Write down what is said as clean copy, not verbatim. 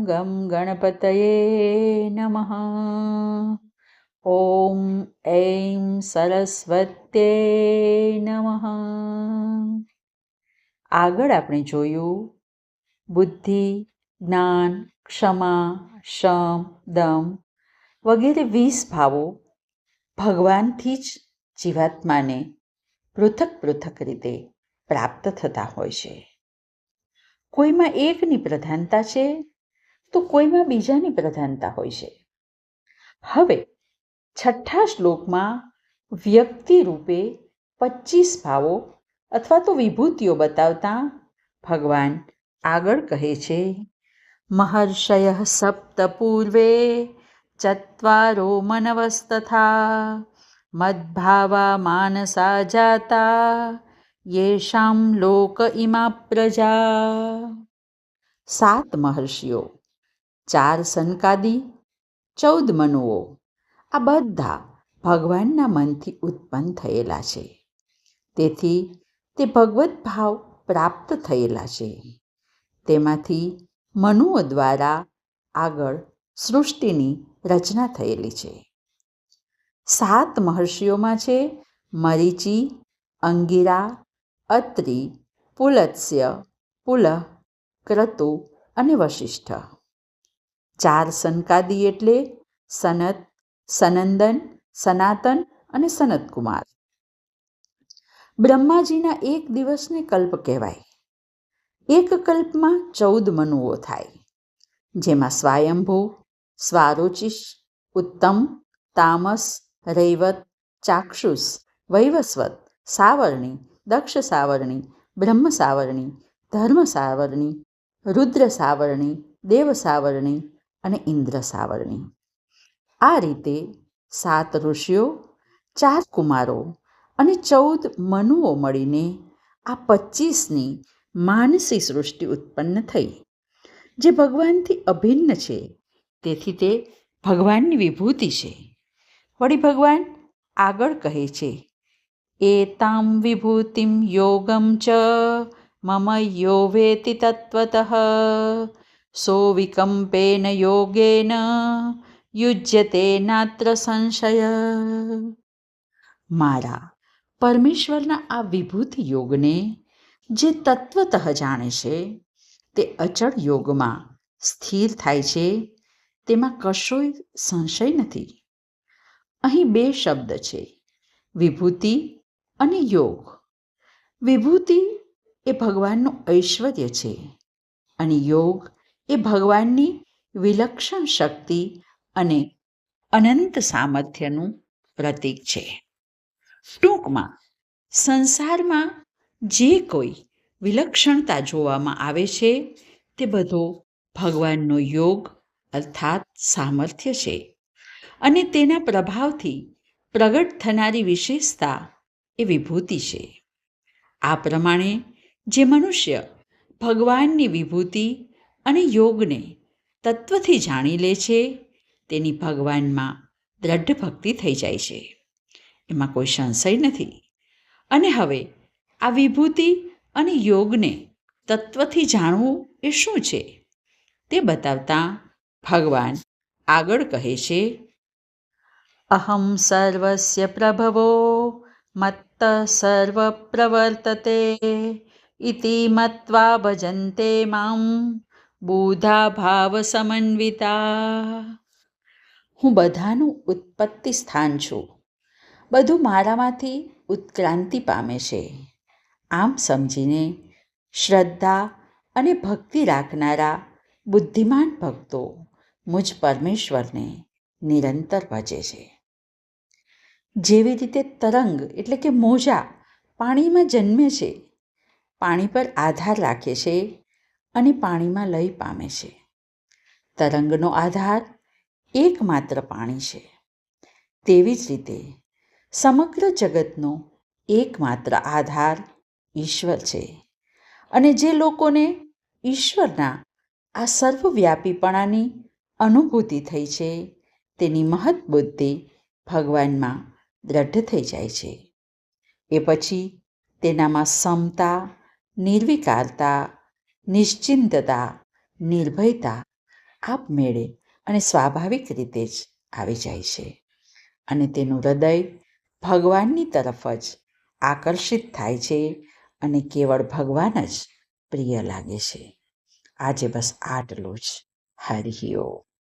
ગમ ગણપતયે નમઃ. ઓમ ઐં સરસ્વત્યે નમઃ. આગળ આપણે જોયું બુદ્ધિ, જ્ઞાન, ક્ષમા, શમ, દમ વગેરે 20 ભાવો ભગવાનથી જ જીવાત્માને પૃથક પૃથક રીતે પ્રાપ્ત થતા હોય છે. કોઈમાં એકની પ્રધાનતા છે તો કોઈમાં બીજાની પ્રધાનતા હોય છે. હવે 6ઠ્ઠા શ્લોકમાં વ્યક્તિ રૂપે 25 ભાવો અથવા તો વિભૂતિઓ બતાવતા ભગવાન આગળ કહે છે, મહર્ષયઃ સપ્ત પૂર્વે ચત્વારો મનવસ્તથા મદ્ભાવા માનસા જાતા યેષાં લોક ઇમા પ્રજા. 7 મહર્ષિઓ, 4 સનકાદી, 14 મનુઓ આ બધા ભગવાનના મનથી ઉત્પન્ન થયેલા છે. તેથી તે ભગવત ભાવ પ્રાપ્ત થયેલા છે. તેમાંથી મનુઓ દ્વારા આગળ સૃષ્ટિની રચના થયેલી છે. 7 મહર્ષિઓમાં છે મરીચી, અંગિરા, અત્રિ, પુલત્સ્ય, પુલહ, ક્રતુ અને વશિષ્ઠ. 4 સનકાદી એટલે સનત, સનંદન, સનાતન અને સનતકુમાર. બ્રહ્માજીના 1 દિવસને કલ્પ કહેવાય. એક કલ્પમાં 14 મનુઓ થાય, જેમાં સ્વાયંભૂ, સ્વારોચિષ, ઉત્તમ, તામસ, રૈવત, ચાક્ષુષ, વૈવસ્વત, સાવર્ણી, દક્ષ સાવર્ણી, બ્રહ્મ સાવર્ણી, ધર્મ સાવર્ણી, રુદ્ર સાવર્ણી, દેવ સાવર્ણી અને ઇન્દ્ર સાવર્ણી. આ રીતે 7 ઋષિઓ, 4 કુમારો અને 14 મનુઓ મળીને આ 25ની માનસી સૃષ્ટિ ઉત્પન્ન થઈ, જે ભગવાનથી અભિન્ન છે. તેથી તે ભગવાનની વિભૂતિ છે. વળી ભગવાન આગળ કહે છે, એતામ વિભૂતિમ યોગમ ચ મમ યો વેતિ તત્વતઃ સો વિકંપેન યોગેન યુજ્યતે નાત્ર સંશય. મારા પરમેશ્વરના આ વિભૂતિ યોગને જે તત્વતઃ જાણે છે તે અચળ યોગમાં સ્થિર થાય છે. તેમાં કશોય સંશય નથી. અહીં 2 શબ્દ છે, વિભૂતિ અને યોગ. વિભૂતિ એ ભગવાનનું ઐશ્વર્ય છે અને યોગ એ ભગવાનની વિલક્ષણ શક્તિ અને અનંત સામર્થ્યનું પ્રતીક છે. ટૂંકમાં સંસારમાં જે કોઈ વિલક્ષણતા જોવામાં આવે છે તે બધો ભગવાનનો યોગ અર્થાત સામર્થ્ય છે અને તેના પ્રભાવથી પ્રગટ થનારી વિશેષતા એ વિભૂતિ છે. આ પ્રમાણે જે મનુષ્ય ભગવાનની વિભૂતિ અને યોગને તત્વથી જાણી લે છે તેની ભગવાનમાં દ્રઢ ભક્તિ થઈ જાય છે. એમાં કોઈ સંશય નથી. અને હવે આ વિભૂતિ અને યોગને તત્વથી જાણવું એ શું છે તે બતાવતા ભગવાન આગળ કહે છે, અહમ સર્વસ્ય પ્રભવો મત્ત સર્વ પ્રવર્તતે ઇતિ મત્વા ભજન્તે મામ બુધા ભાવ સમન્વિતા. હું બધાનું ઉત્પત્તિ સ્થાન છું. બધું મારામાંથી ઉત્ક્રાંતિ પામે છે. આમ સમજીને શ્રદ્ધા અને ભક્તિ રાખનારા બુદ્ધિમાન ભક્તો મુજ પરમેશ્વરને નિરંતર ભજે છે. જેવી રીતે તરંગ એટલે કે મોજા પાણીમાં જન્મે છે, પાણી પર આધાર રાખે છે અને પાણીમાં લય પામે છે. તરંગનો આધાર એકમાત્ર પાણી છે. તેવી જ રીતે સમગ્ર જગતનો એકમાત્ર આધાર ઈશ્વર છે. અને જે લોકોને ઈશ્વરના આ સર્વવ્યાપીપણાની અનુભૂતિ થઈ છે તેની મહત બુદ્ધિ ભગવાનમાં દ્રઢ થઈ જાય છે. એ પછી તેનામાં સમતા, નિર્વિકારતા, નિશ્ચિંતતા, નિર્ભયતા આપમેળે અને સ્વાભાવિક રીતે જ આવી જાય છે અને તેનું હૃદય ભગવાનની તરફ જ આકર્ષિત થાય છે અને કેવળ ભગવાન જ પ્રિય લાગે છે. આજે બસ આટલું જ. હરિ ઓમ.